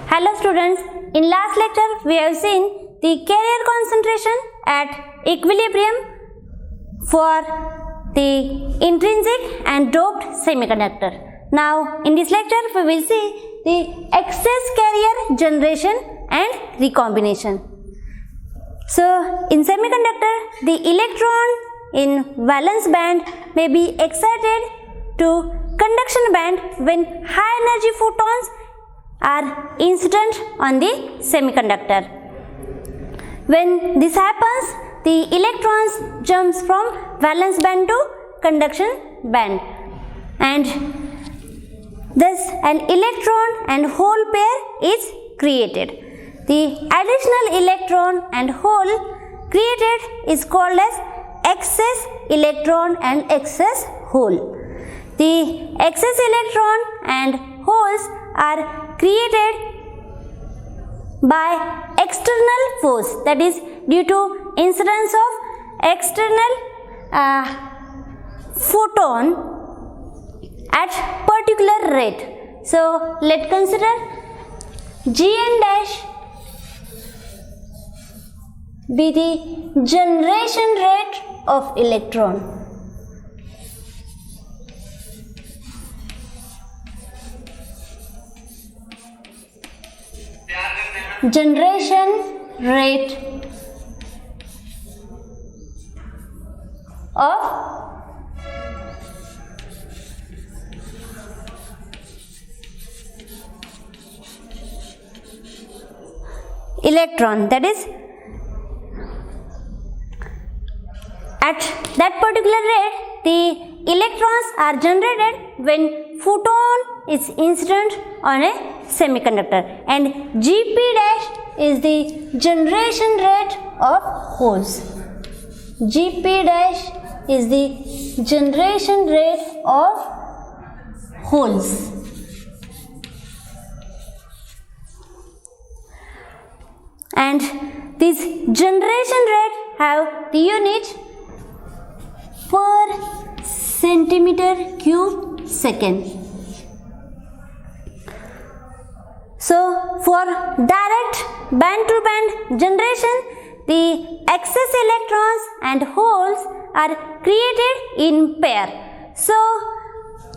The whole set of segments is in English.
Hello students, in last lecture we have seen the carrier concentration at equilibrium for the intrinsic and doped semiconductor. Now in this lecture we will see the excess carrier generation and recombination. So in semiconductor, the electron in valence band may be excited to conduction band when high energy photons are incident on the semiconductor. When this happens, the electrons jumps from valence band to conduction band, and thus an electron and hole pair is created. The additional electron and hole created is called as excess electron and excess hole. The excess electron and holes are created by external force, that is due to incidence of external photon at particular rate. So let's consider Gn dash be the generation rate of electron. Generation rate of electron, that is at that particular rate the electrons are generated when photon is incident on a semiconductor, and Gp dash is the generation rate of holes. Gp dash is the generation rate of holes. And this generation rate have the unit per centimeter cube second. So for direct band to band generation, the excess electrons and holes are created in pair. So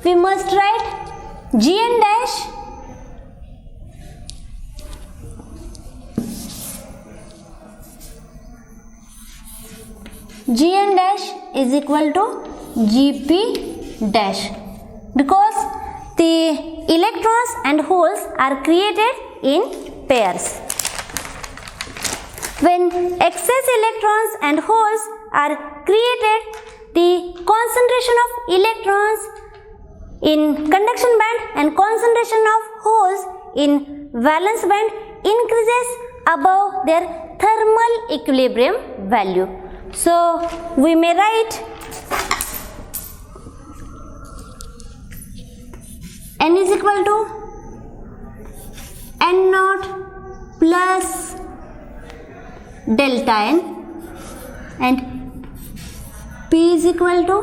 we must write Gn dash is equal to Gp dash, because the electrons and holes are created in pairs. When excess electrons and holes are created, the concentration of electrons in conduction band and concentration of holes in valence band increases above their thermal equilibrium value. So we may write N is equal to N naught plus delta N, and P is equal to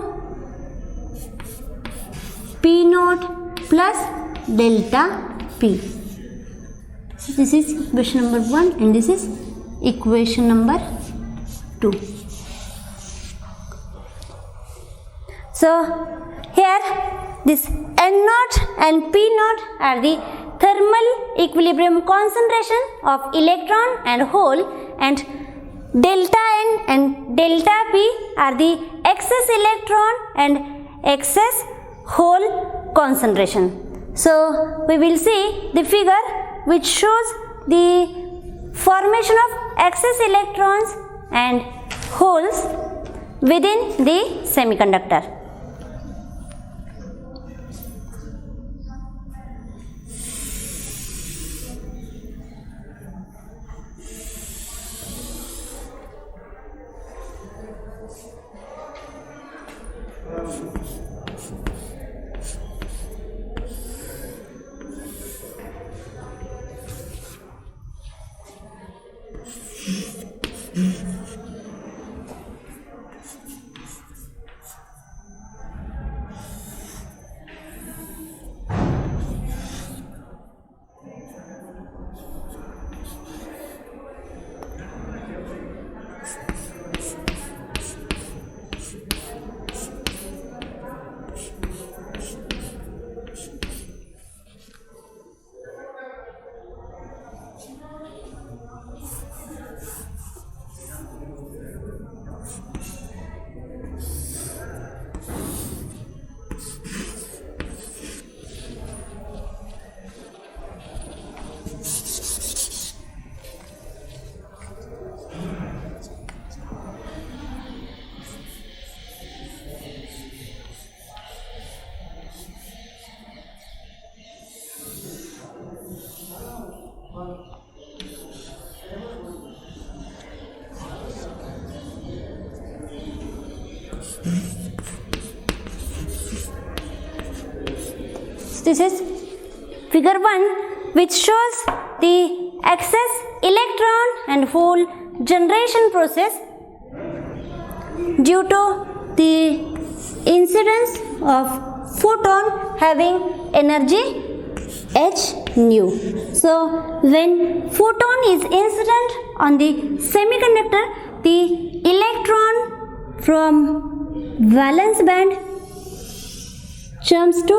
P naught plus delta P. So this is equation number 1 and this is equation number 2. So here this N naught and P naught are the thermal equilibrium concentration of electron and hole, and delta N and delta P are the excess electron and excess hole concentration. So we will see the figure which shows the formation of excess electrons and holes within the semiconductor. This is figure 1, which shows the excess electron and hole generation process due to the incidence of photon having energy h nu. So when photon is incident on the semiconductor, the electron from valence band jumps to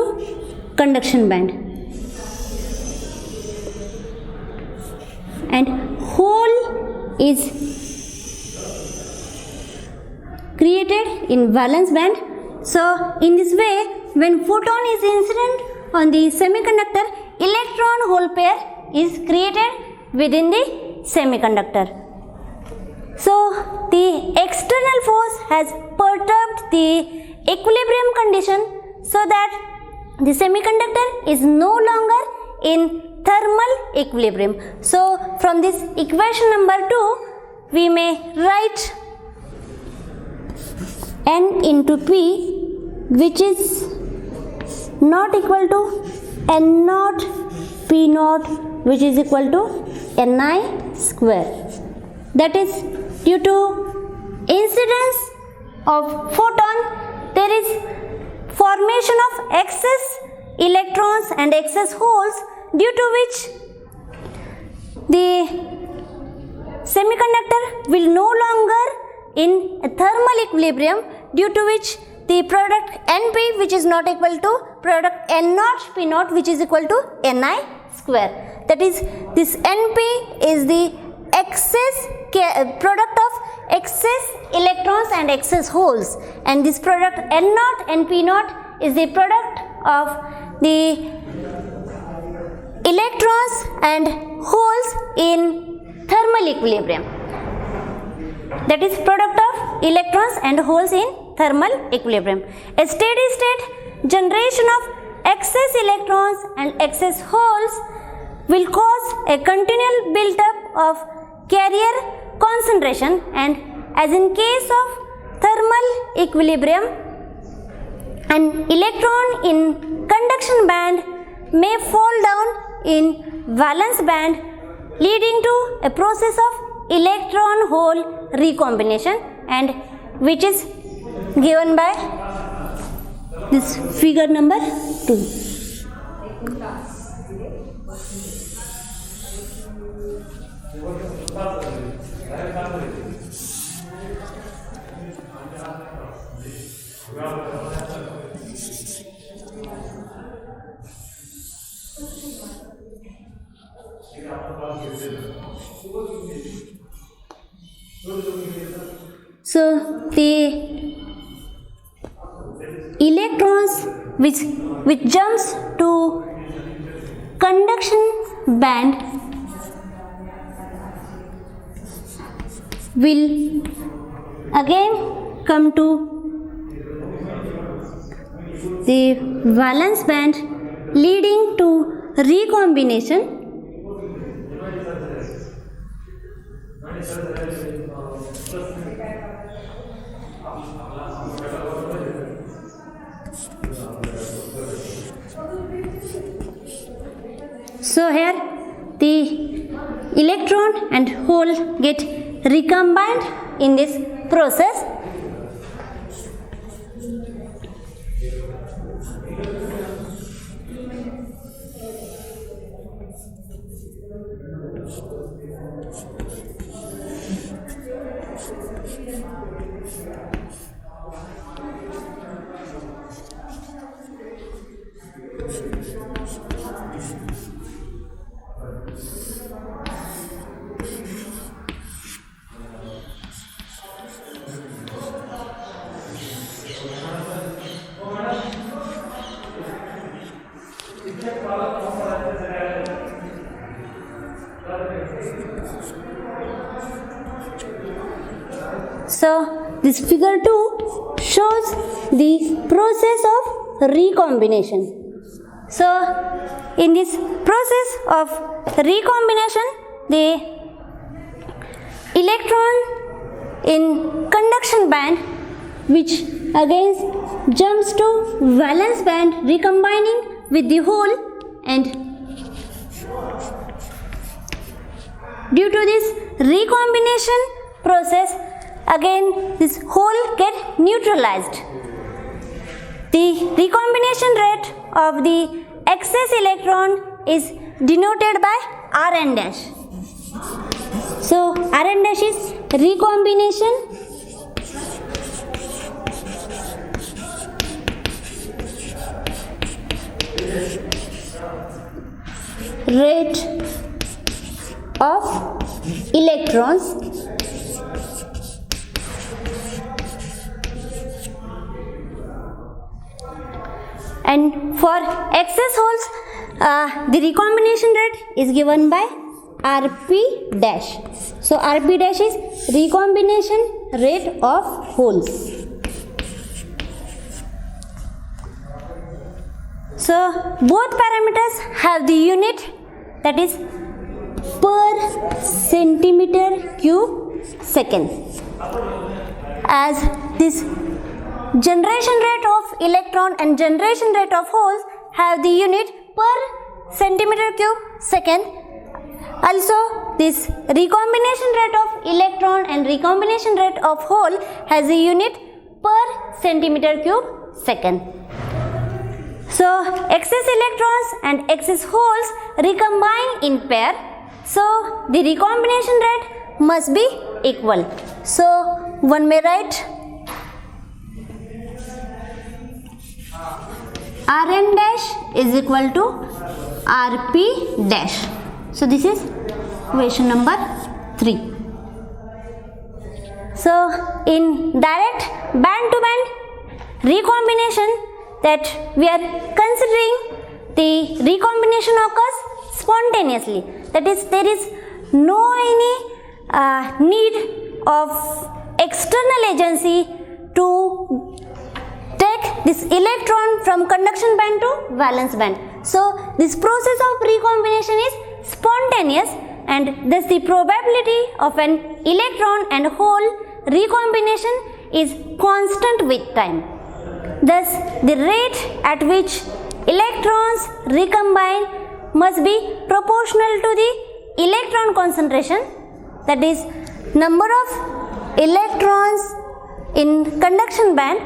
conduction band and hole is created in valence band. So in this way, when photon is incident on the semiconductor, electron hole pair is created within the semiconductor. So the external force has perturbed the equilibrium condition so that the semiconductor is no longer in thermal equilibrium. So from this equation number 2, we may write N into P, which is not equal to N naught P naught, which is equal to Ni square. That is due to incidence of photon, there is formation of excess electrons and excess holes, due to which the semiconductor will no longer in a thermal equilibrium, due to which the product Np, which is not equal to product N naught P naught, which is equal to Ni square. That is, this Np is the excess product of excess electrons and excess holes, and this product N naught and P naught is the product of the electrons and holes in thermal equilibrium. That is product of electrons and holes in thermal equilibrium. A steady state generation of excess electrons and excess holes will cause a continual build-up of carrier concentration, and as in case of thermal equilibrium, an electron in conduction band may fall down in valence band, leading to a process of electron hole recombination, and which is given by this figure number 2. So the electrons which jumps to conduction band will again come to the valence band, leading to recombination. So here the electron and hole get recombined in this process. So this figure 2 shows the process of recombination. So in this process of recombination, the electron in conduction band which again jumps to valence band recombining with the hole, and due to this recombination process again this hole get neutralized. The recombination rate of the excess electron is denoted by Rn dash. So Rn dash is recombination rate of electrons and for excess holes the recombination rate is given by Rp dash. So Rp dash is recombination rate of holes. So both parameters have the unit, that is per centimeter cube second. As this generation rate of electron and generation rate of holes have the unit per centimeter cube second, also this recombination rate of electron and recombination rate of hole has a unit per centimeter cube second. So excess electrons and excess holes recombine in pair, so the recombination rate must be equal. So one may write Rn dash is equal to Rp dash. So this is equation number 3. So in direct band to band recombination, that we are considering the recombination occurs spontaneously, that is there is no any need of external agency to take this electron from conduction band to valence band. So this process of recombination is spontaneous, and thus the probability of an electron and hole recombination is constant with time. Thus the rate at which electrons recombine must be proportional to the electron concentration, that is number of electrons in conduction band,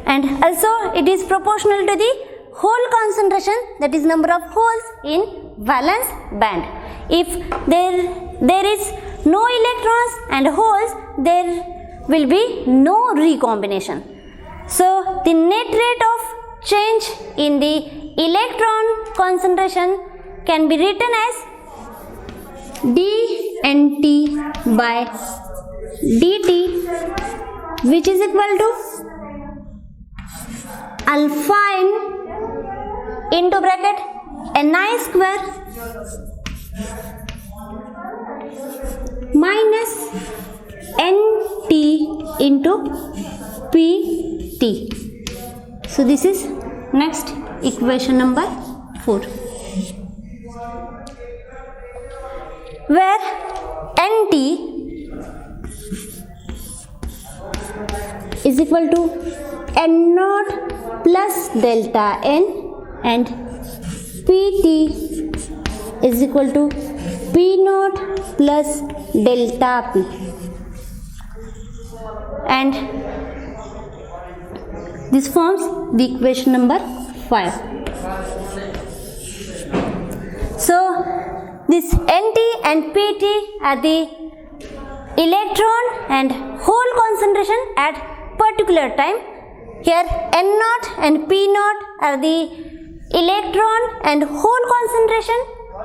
and also it is proportional to the hole concentration, that is number of holes in valence band. If there is no electrons and holes, there will be no recombination. So the net rate of change in the electron concentration can be written as dNt by dt, which is equal to alpha n into bracket Ni square minus Nt into Pt. So this is next equation number 4, where Nt is equal to N naught plus delta N and Pt is equal to P naught plus delta P, and this forms the equation number 5. So this Nt and Pt are the electron and hole concentration at particular time. Here N naught and P naught are the electron and hole concentration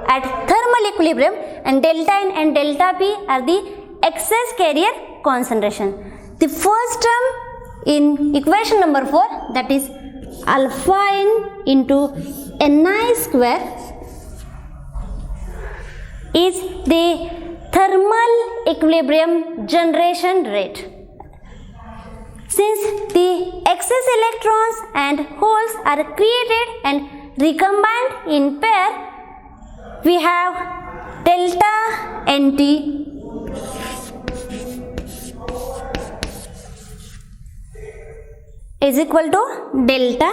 at thermal equilibrium, and delta N and delta P are the excess carrier concentration. The first term in equation number 4, that is alpha n into Ni square, is the thermal equilibrium generation rate. Since the excess electrons and holes are created and recombined in pair, we have delta Nt is equal to delta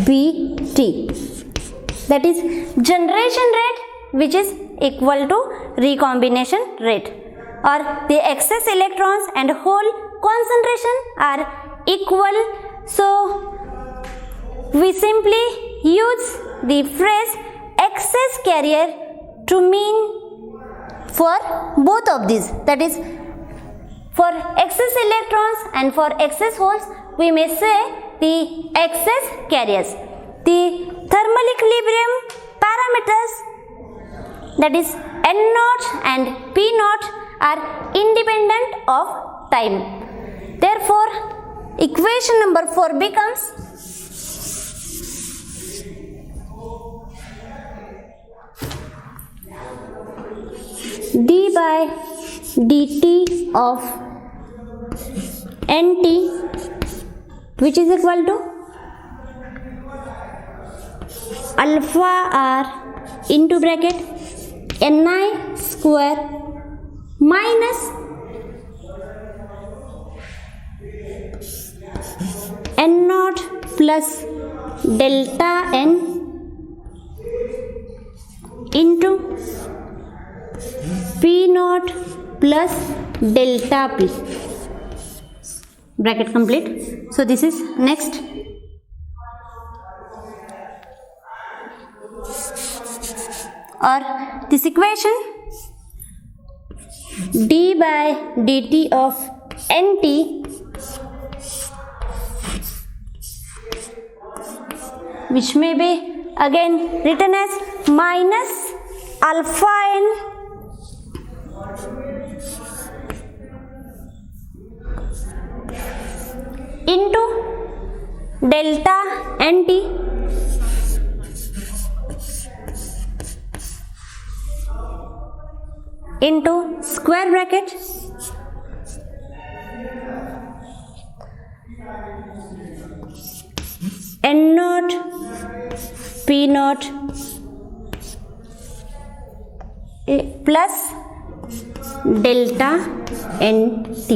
Pt, that is generation rate, which is equal to recombination rate, or the excess electrons and hole concentration are equal. So we simply use the phrase excess carrier to mean for both of these, that is for excess electrons and for excess holes we may say the excess carriers. The thermal equilibrium parameters, that is N0 and P0, are independent of time. Therefore, equation number 4 becomes d by dt of Nt, which is equal to alpha r into bracket Ni square minus N0 plus delta N into P0 plus delta P, bracket complete. So this is next. Or this equation d by dt of Nt, which may be again written as minus alpha n into delta Nt into square bracket N0 P0 plus delta Nt.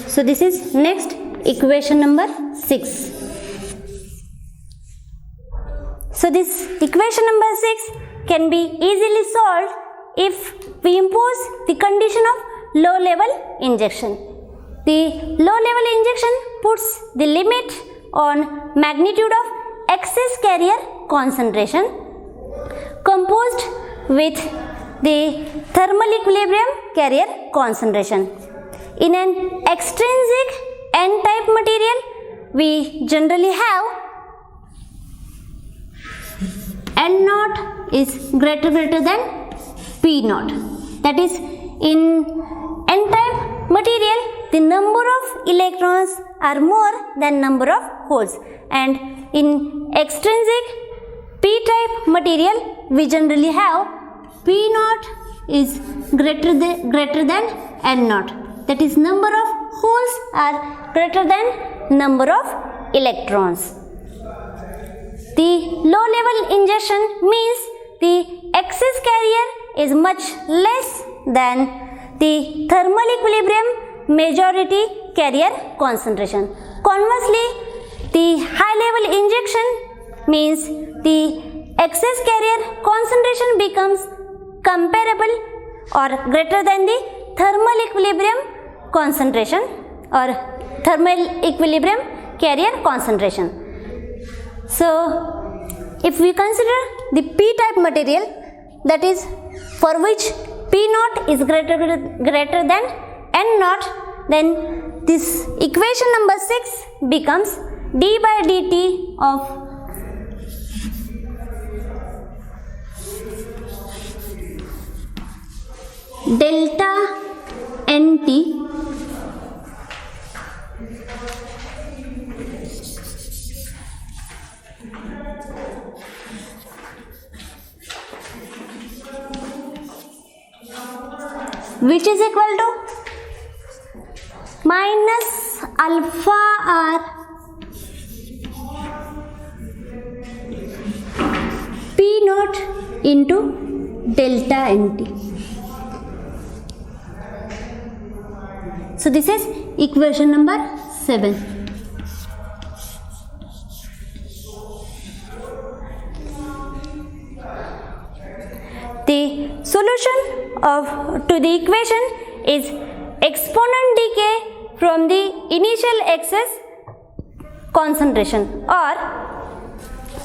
So this is next equation number 6. So this equation number 6 can be easily solved if we impose the condition of low level injection. The low level injection puts the limit on magnitude of excess carrier concentration composed with the thermal equilibrium carrier concentration. In an extrinsic N-type material, we generally have N0 is greater than P0. That is, in N-type material, the number of electrons are more than number of holes, and in extrinsic P-type material, we generally have P0 is greater than N0. That is, number of holes are greater than number of electrons. The low level injection means the excess carrier is much less than the thermal equilibrium majority carrier concentration. Conversely, the high level injection means the excess carrier concentration becomes comparable or greater than the thermal equilibrium concentration or thermal equilibrium carrier concentration. So, if we consider the P-type material, that is for which P0 is greater than N0, then this equation number 6 becomes d by dt of delta Nt which is equal to minus alpha r P0 into delta Nt. So this is equation number 7. The solution to the equation is exponent decay from the initial excess concentration, or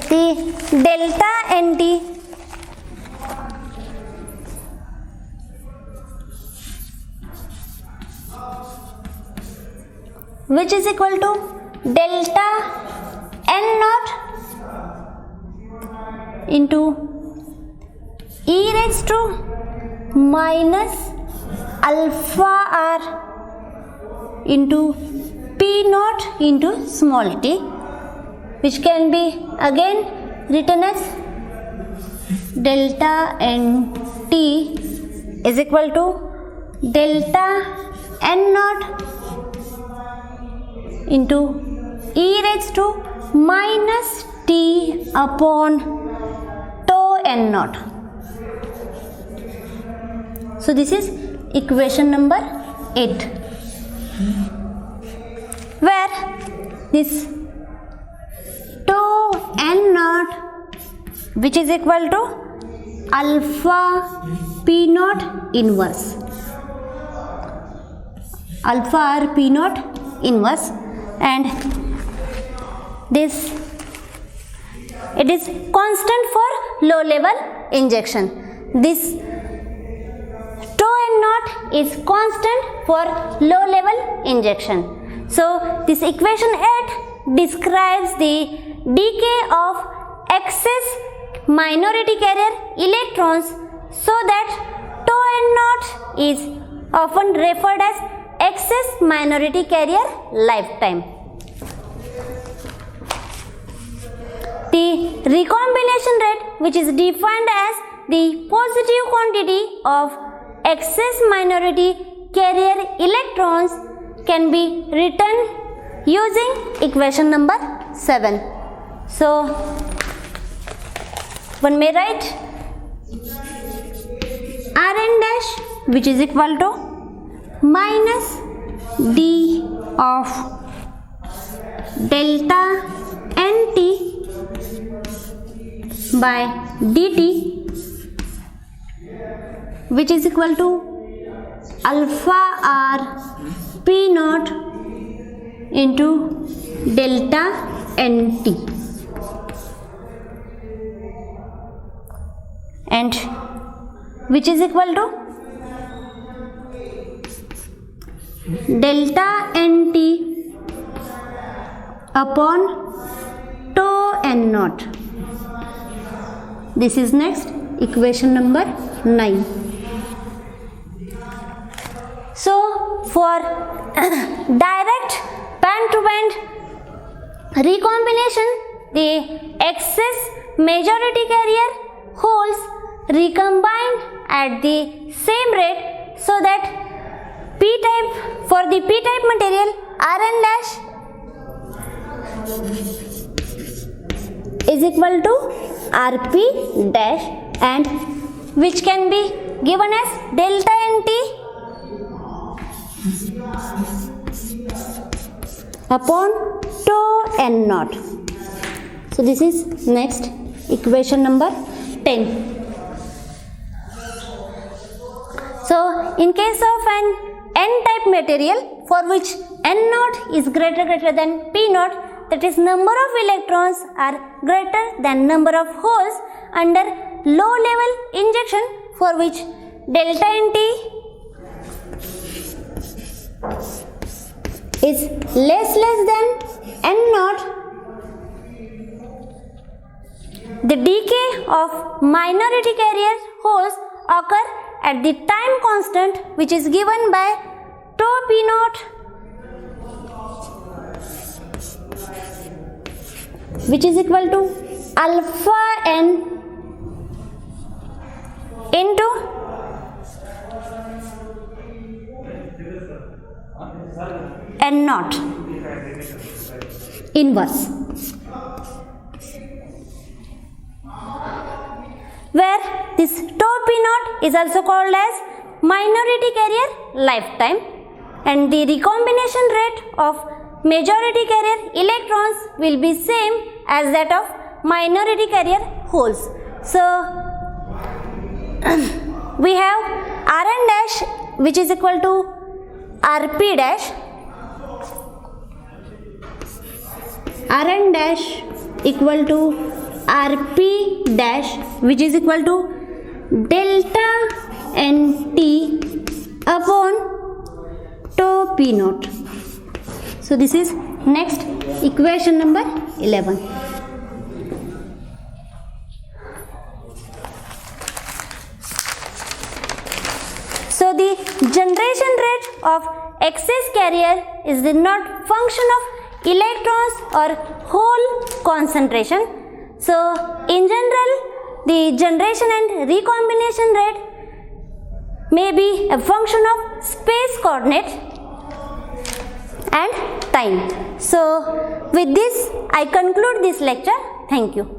the delta NT which is equal to delta N naught into e raised to minus alpha r into p naught into small t, which can be again written as delta n t is equal to delta n naught into e raised to minus t upon tau n naught. So this is equation number 8, where this tau n naught which is equal to alpha p naught inverse, alpha r p naught inverse, and this it is constant for low level injection. This tau n naught is constant for low level injection. So this equation 8 describes the decay of excess minority carrier electrons, so that tau n naught is often referred as excess minority carrier lifetime. The recombination rate, which is defined as the positive quantity of excess minority carrier electrons, can be written using equation number 7. So one may write Rn dash which is equal to minus d of delta nt by dt, which is equal to alpha r p naught into delta nt, and which is equal to delta nt upon tau n naught. This is next equation number 9. So for direct band to band recombination, the excess majority carrier holes recombine at the same rate, so that p-type, for the p-type material, Rn dash is equal to Rp dash, and which can be given as delta nt upon tau n naught. So this is next equation number 10. So in case of an n-type material for which n naught is greater than p naught, that is number of electrons are greater than number of holes under low level injection, for which delta nt is less than n naught, the decay of minority carrier holes occur at the time constant, which is given by tau p naught, which is equal to alpha n into n naught inverse, where this tau p naught is also called as minority carrier lifetime, and the recombination rate of majority carrier electrons will be same as that of minority carrier holes. So we have Rn dash which is equal to Rp dash. Rn dash equal to Rp dash which is equal to delta Nt upon tau P naught. So this is next equation number 11. So the generation rate of excess carrier is not function of electrons or hole concentration. So in general, the generation and recombination rate may be a function of space coordinate and time. So with this I conclude this lecture. Thank you.